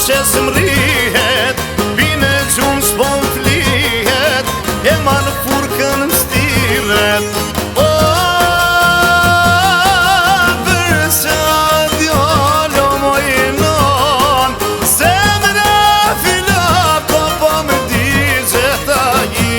që s'mrihet, bine gjumë s'po m'flihet, e ma në furkën m'stiret. O, përsa djalo mojnon, zemra fila ko po më dize taji.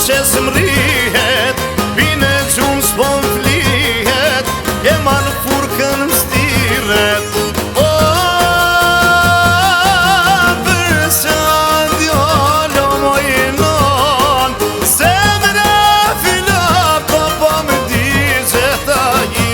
Që s'mrihet, bine gjumë s'po m'flihet, e ma në furkën m'stiret. O, përsa djalo mojnon, zemra fila ko po më dize taji.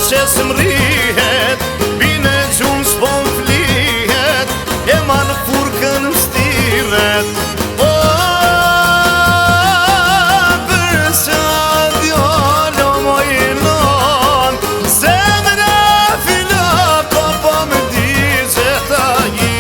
Që s'mrihet, bine gjumë s'po m'flihet, e ma në furkën m'stiret. O, përsa djalo mojnon, zemra fila ko po më dize taji.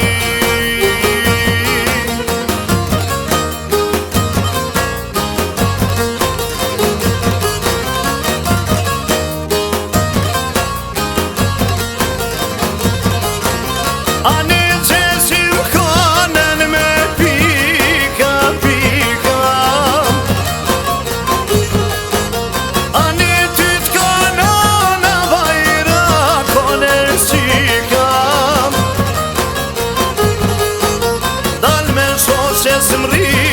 Ani që si m'konen me pika, pika, ani ty t'konon a vajra koner s'qika. Dal me shoh që s'mri